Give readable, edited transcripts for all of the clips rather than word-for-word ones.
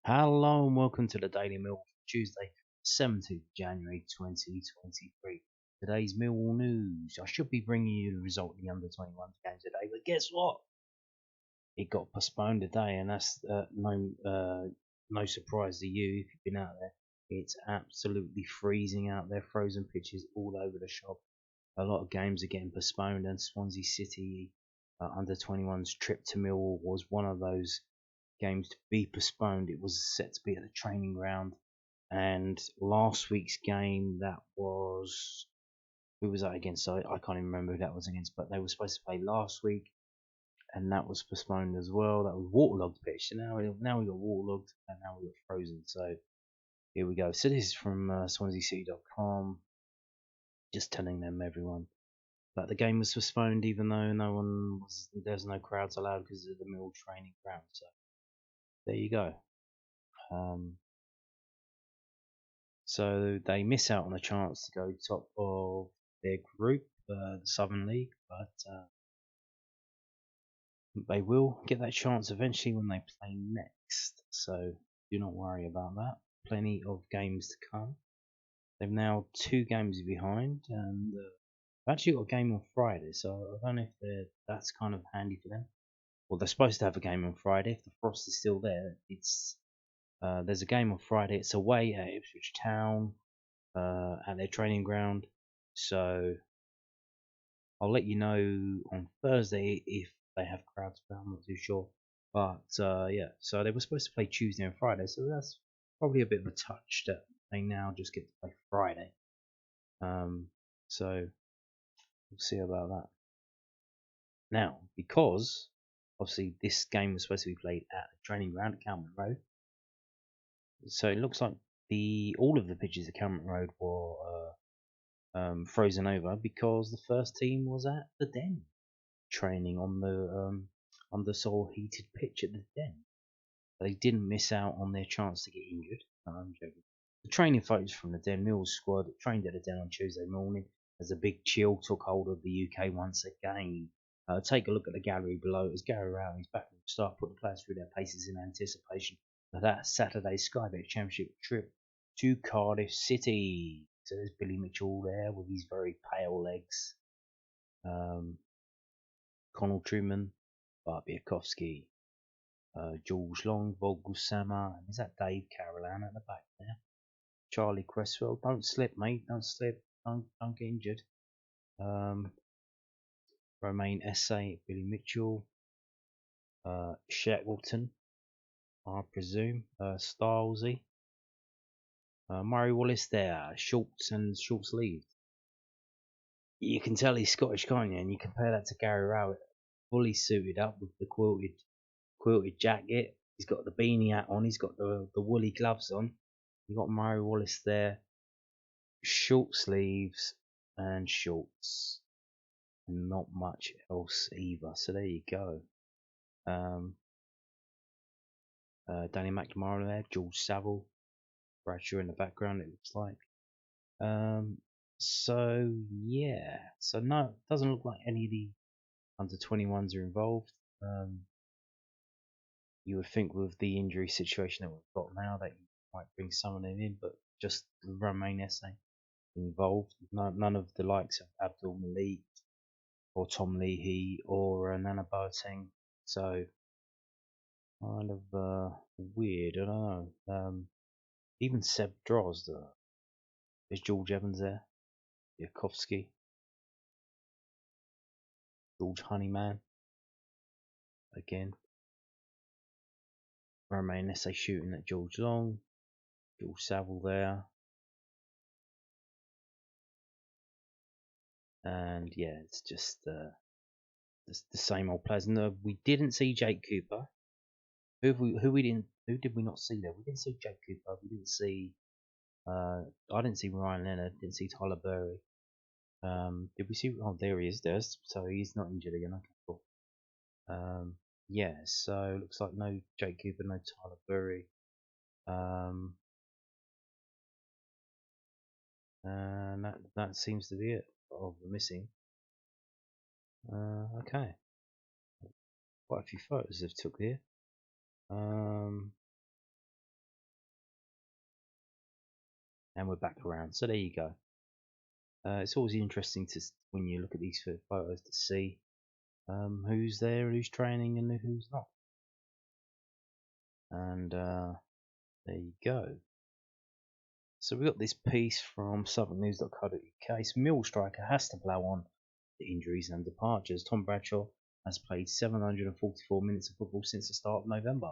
Hello and welcome to the Daily Mill for Tuesday, 17th January 2023. Today's Millwall news. I should be bringing you the result of the under-21s game today, but guess what? It got postponed today, and that's no surprise to you if you've been out there. It's absolutely freezing out there, frozen pitches all over the shop. A lot of games are getting postponed, and Swansea City under-21s trip to Millwall was one of those games to be postponed. It was set to be at the training ground, and last week's game, that was, who was that against? I can't even remember who that was against, but they were supposed to play last week, and that was postponed as well. That was waterlogged pitch. So now we got waterlogged, and now we got frozen. So here we go. So this is from SwanseaCity.com, just telling them everyone that the game was postponed, even though there's no crowds allowed because of the Mill training ground. So there you go. So they miss out on a chance to go top of their group, the Southern League, but they will get that chance eventually when they play next. So do not worry about that. Plenty of games to come. They've now 2 games behind, and they've actually got a game on Friday. So I don't know if that's kind of handy for them. Well, they're supposed to have a game on Friday. If the frost is still there, there's a game on Friday. It's away at Ipswich Town. At their training ground. So I'll let you know on Thursday if they have crowds, but I'm not too sure. But yeah, so they were supposed to play Tuesday and Friday, so that's probably a bit of a touch that they now just get to play Friday. So we'll see about that. Now, because obviously this game was supposed to be played at the training ground at Calmont Road, so it looks like all of the pitches at Calmont Road were frozen over because the first team was at the Den training on the sole heated pitch at the Den. They didn't miss out on their chance to get injured. No, I'm joking. The training photos from the Den Mills squad trained at the Den on Tuesday morning as a big chill took hold of the UK once again. Take a look at the gallery below as Gary Rowley is back from the start, put the players through their paces in anticipation of that Saturday Sky Bet Championship trip to Cardiff City. So there's Billy Mitchell there with his very pale legs. Connell Truman, Barbiakowski, George Long, Volgusama, and is that Dave Carolan at the back there? Charlie Cresswell, don't slip, mate, don't slip, don't get injured. Romain Essay, Billy Mitchell, Shackleton, I presume, Stylesy, Murray Wallace there, shorts and short sleeved. You can tell he's Scottish, can't you? And you compare that to Gary Rowett, fully suited up with the quilted jacket. He's got the beanie hat on. He's got the woolly gloves on. You've got Murray Wallace there, short sleeves and shorts, and not much else either. So there you go. Danny McNamara there, George Saville, Bradshaw in the background. It looks like. So yeah. So no, it doesn't look like any of the under 21s are involved. You would think with the injury situation that we've got now that you might bring someone in, but just the Romain Essay involved. None of the likes of Abdul Malik or Tom Leahy or Nana Boateng. So kind of weird. I don't know. Even Seb Drozd. There's George Evans there. Yakovsky. George Honeyman. Again. Romain Essay shooting at George Long. George Saville there. And yeah, it's just the same old players. No, we didn't see Jake Cooper. Who did we not see there? We didn't see Jake Cooper. We didn't see. I didn't see Ryan Leonard. Didn't see Tyler Burry. Did we see? Oh, there he is. So he's not injured again. Okay, cool. Yeah. So looks like no Jake Cooper, no Tyler Burry. And that seems to be it of the missing. Okay. Quite a few photos they've took here. and we're back around. So there you go. It's always interesting to when you look at these photos to see who's there, who's training, and who's not. And there you go. So we got this piece from southernnews.co.uk. Mill striker has to plough on to injuries and departures. Tom Bradshaw has played 744 minutes of football since the start of November.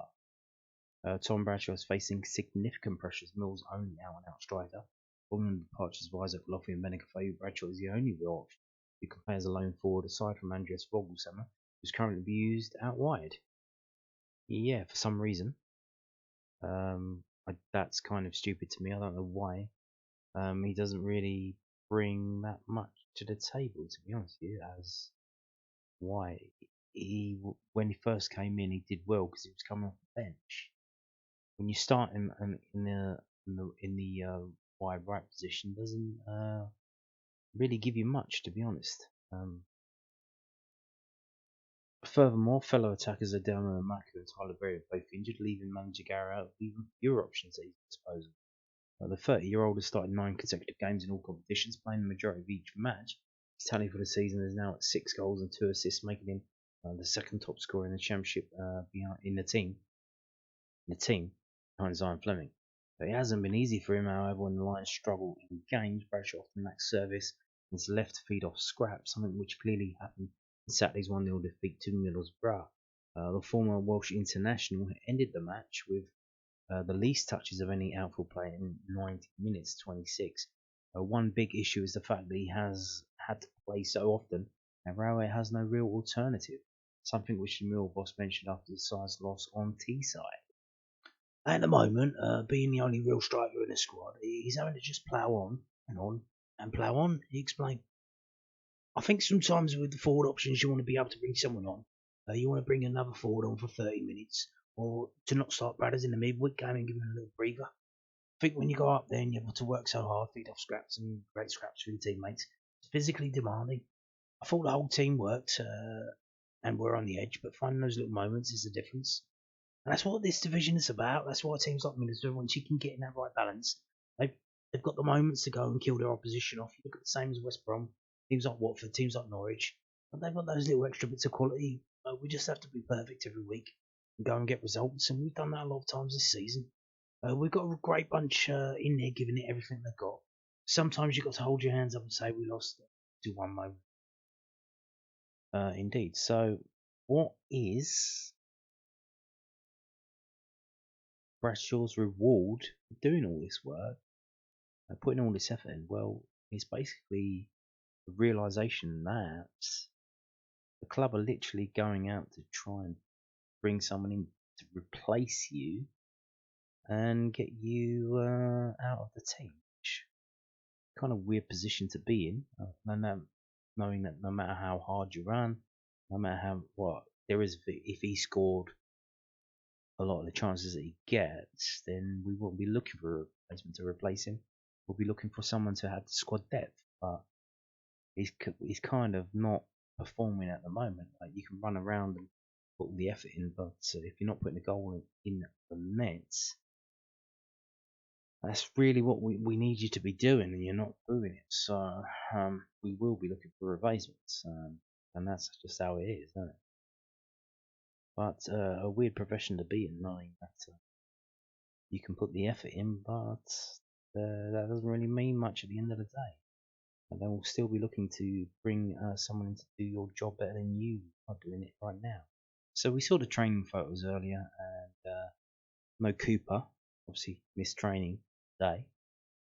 Tom Bradshaw is facing significant pressures. Mill's only out-and-out striker. Following the departures of Isaac Loffy and Benicafeu, Bradshaw is the only real option who can play as a lone forward aside from Andreas Vogelsammer, who's currently being used out wide. Yeah, for some reason. That's kind of stupid to me. I don't know why. He doesn't really bring that much to the table, to be honest with you, as why when he first came in, he did well because he was coming off the bench. When you start him in the wide right position, doesn't really give you much, to be honest. Furthermore, fellow attackers Adama and Maka and Tyler Berry are both injured, leaving manager Gary out with even fewer options at his disposal. The 30-year-old has started 9 consecutive games in all competitions, playing the majority of each match. His tally for the season is now at 6 goals and 2 assists, making him the second top scorer in the championship in the team behind Zion Fleming. But it hasn't been easy for him, however, when the Lions struggle in games. Bradshaw often lacks service and is left to feed off scraps, something which clearly happened in Saturday's 1-0 defeat to Middlesbrough. The former Welsh international ended the match with the least touches of any outfield player in 90 minutes, 26. One big issue is the fact that he has had to play so often, and Railway has no real alternative, something which the Mill boss mentioned after the side's loss on Teesside. At the moment, being the only real striker in the squad, he's having to just plough on and plough on, he explained. I think sometimes with the forward options, you want to be able to bring someone on. You want to bring another forward on for 30 minutes, or to not start Bradders in the midweek game and give him a little breather. I think when you go up there and you have to work so hard, feed off scraps and great scraps for your teammates, it's physically demanding. I thought the whole team worked and were on the edge, but finding those little moments is the difference. And that's what this division is about. That's why teams like Middlesbrough, once you can get in that right balance, they've got the moments to go and kill their opposition off. You look at the same as West Brom, teams like Watford, teams like Norwich, but they've got those little extra bits of quality. We just have to be perfect every week and go and get results, and we've done that a lot of times this season. We've got a great bunch in there giving it everything they've got. Sometimes you've got to hold your hands up and say we lost to one moment. Indeed. So, what is Bradshaw's reward for doing all this work and putting all this effort in? Well, it's basically the realization that the club are literally going out to try and bring someone in to replace you and get you out of the team. Which kind of weird position to be in, knowing that no matter how hard you run, no matter what there is, if he scored a lot of the chances that he gets, then we won't be looking for a replacement to replace him. We'll be looking for someone to have the squad depth, but he's kind of not performing at the moment. Like, you can run around and put all the effort in, but if you're not putting a goal in the nets, that's really what we need you to be doing, and you're not doing it. So we will be looking for replacements, and that's just how it is, isn't it? But a weird profession to be in, knowing that you can put the effort in, but that doesn't really mean much at the end of the day. And they will still be looking to bring someone in to do your job better than you are doing it right now. So we saw the training photos earlier, and no Cooper, obviously missed training today.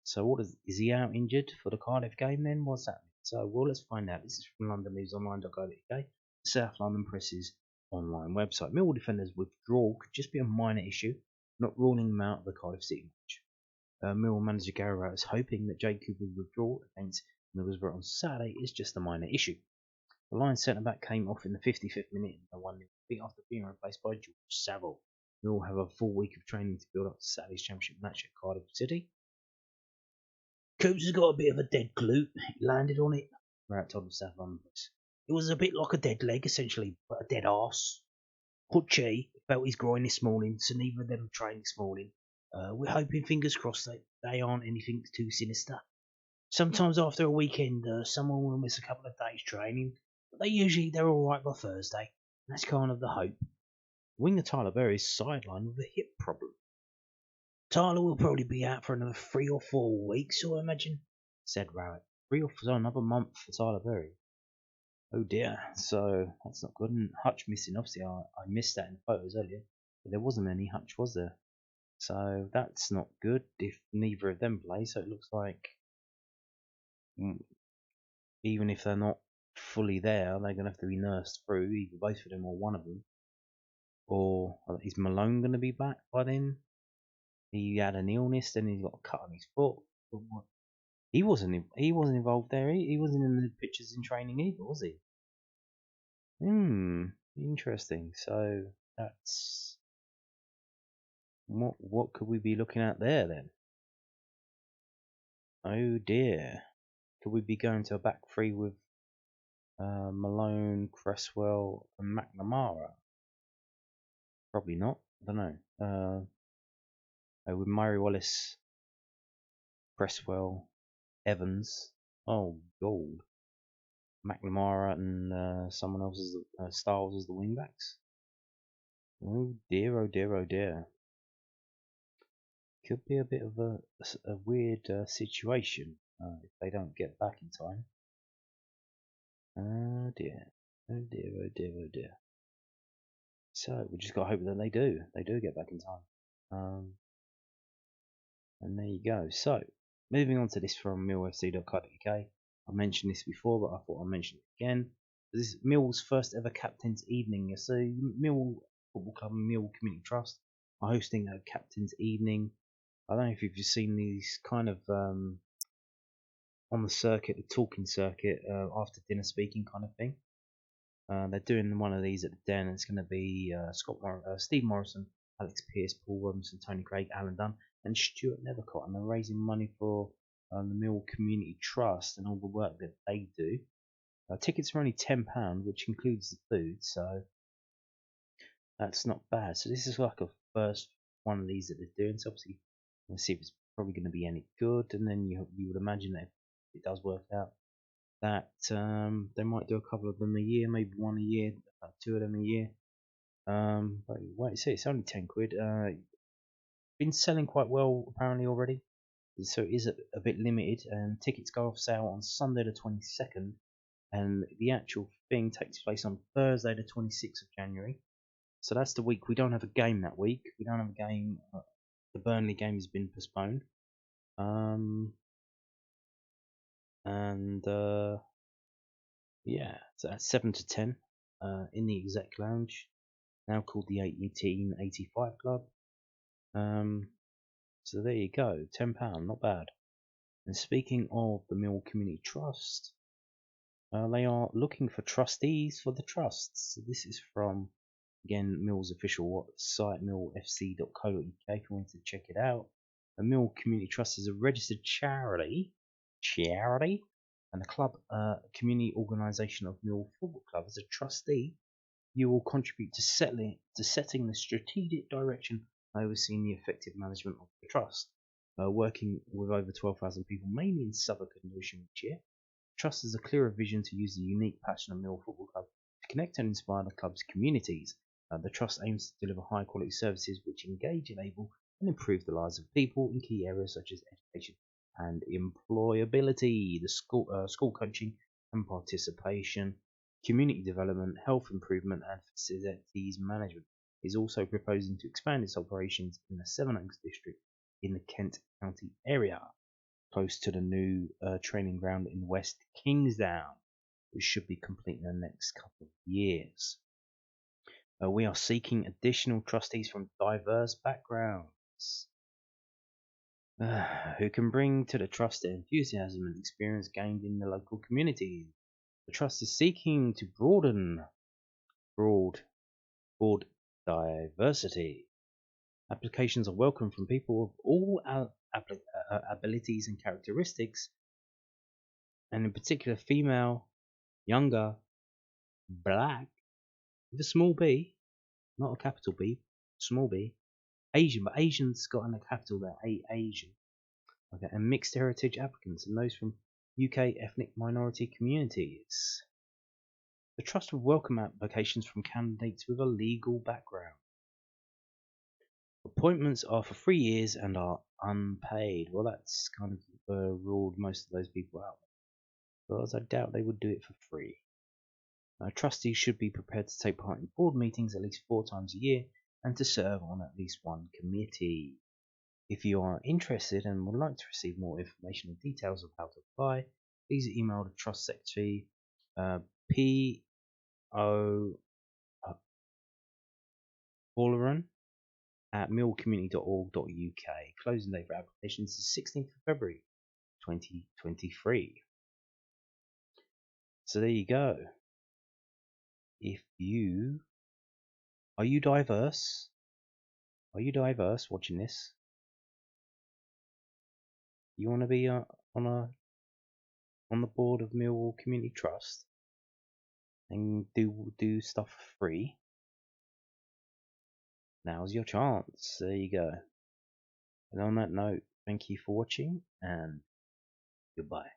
So what is he out injured for the Cardiff game then? What's that? So well, let's find out. This is from LondonNewsOnline.co.uk, the South London Press's online website. Millwall defenders' withdrawal could just be a minor issue, not ruling them out of the Cardiff City match. Millwall manager Gary Rowett is hoping that Jake Cooper's withdrawal against Middlesbrough on Saturday is just a minor issue. The Lions centre-back came off in the 55th minute in the 1-0 defeat after being replaced by George Saville. Millwall have a full week of training to build up to Saturday's championship match at Cardiff City. Coops has got a bit of a dead glute. He landed on it. Rowett told the South London Press. It was a bit like a dead leg, essentially, but a dead arse. Hutchie felt his groin this morning, so neither of them trained this morning. We're hoping, fingers crossed, that they aren't anything too sinister. Sometimes after a weekend, someone will miss a couple of days training, but they're all right by Thursday. That's kind of the hope. Winger Tyler Berry is sidelined with a hip problem. Tyler will probably be out for another 3 or 4 weeks, I imagine, said Rowett. 3 or 4, another month for Tyler Berry. Oh dear, so that's not good. And Hutch missing, obviously I missed that in the photos earlier. But there wasn't any Hutch, was there? So that's not good if neither of them play. So it looks like even if they're not fully there, they're going to have to be nursed through, either both of them or one of them. Or is Malone going to be back by then? He had an illness, then he got a cut on his foot. He wasn't involved there. He wasn't in the pictures in training either, was he? Interesting. So that's what could we be looking at there then? Oh dear. Could we be going to a back three with Malone, Cresswell, and McNamara? Probably not. I don't know. With Murray Wallace, Cresswell, Evans. Oh, gold. McNamara and someone else as Styles as the wing backs. Oh dear, oh dear, oh dear. Could be a bit of a weird situation if they don't get back in time. Oh dear, oh dear, oh dear, oh dear. So we just got to hope that they do get back in time. And there you go. So moving on to this from millfc.co.uk. I mentioned this before, but I thought I'd mention it again. This is Mill's first ever captain's evening. So Millwall Football Club and Millwall Community Trust are hosting a captain's evening. I don't know if you've just seen these kind of on the circuit, the talking circuit, after dinner speaking kind of thing. They're doing one of these at the Den, and it's going to be Steve Morrison, Alex Pearce, Paul Robinson, Tony Craig, Alan Dunn, and Stuart Nethercott. And they're raising money for the Millwall Community Trust and all the work that they do. Tickets are only £10, which includes the food, so that's not bad. So this is like a first one of these that they're doing. So obviously, we'll see if it's probably going to be any good, and then you would imagine that if it does work out, that they might do a couple of them a year, maybe one a year, 2 of them a year. But wait, see, it's only £10. Been selling quite well apparently already, so it is a bit limited. And tickets go off sale on Sunday the 22nd, and the actual thing takes place on Thursday the 26th of January. So that's the week we don't have a game that week. We don't have a game. The Burnley game has been postponed. Yeah, so that's 7 to 10 in the exec lounge, now called the 1885 Club. So there you go, £10, not bad. And speaking of the Millwall Community Trust, they are looking for trustees for the trusts. So this is from, again, Mill's official site, millfc.co.uk, if you want to check it out. The Millwall Community Trust is a registered charity, and the club community organisation of Millwall Football Club. As a trustee, you will contribute to setting the strategic direction and overseeing the effective management of the trust. Working with over 12,000 people, mainly in Southwark and Lewisham each year, the trust has a clearer vision to use the unique passion of Millwall Football Club to connect and inspire the club's communities. The trust aims to deliver high quality services which engage, enable and improve the lives of people in key areas such as education and employability, the school coaching and participation, community development, health improvement and facilities management. Is also proposing to expand its operations in the Sevenoaks district in the Kent County area, close to the new training ground in West Kingsdown, which should be complete in the next couple of years. We are seeking additional trustees from diverse backgrounds who can bring to the trust their enthusiasm and experience gained in the local community. The trust is seeking to broad diversity. Applications are welcome from people of all abilities and characteristics, and in particular female, younger, black, with a small b, not a capital B, small b, Asian, but Asian's got a capital there. Asian. Okay, and mixed heritage applicants and those from UK ethnic minority communities. The Trust will welcome applications from candidates with a legal background. Appointments are for 3 years and are unpaid. Well, that's kind of ruled most of those people out. Because I doubt they would do it for free. Trustees should be prepared to take part in board meetings at least 4 times a year and to serve on at least one committee. If you are interested and would like to receive more information and details of how to apply, please email the Trust Secretary P.O. Balleran at millwallcommunity.org.uk. Closing date for applications is 16th of February 2023. So there you go. If you are you diverse? Are you diverse watching this? You want to be on the board of Millwall Community Trust and do stuff for free? Now's your chance. There you go. And on that note, thank you for watching and goodbye.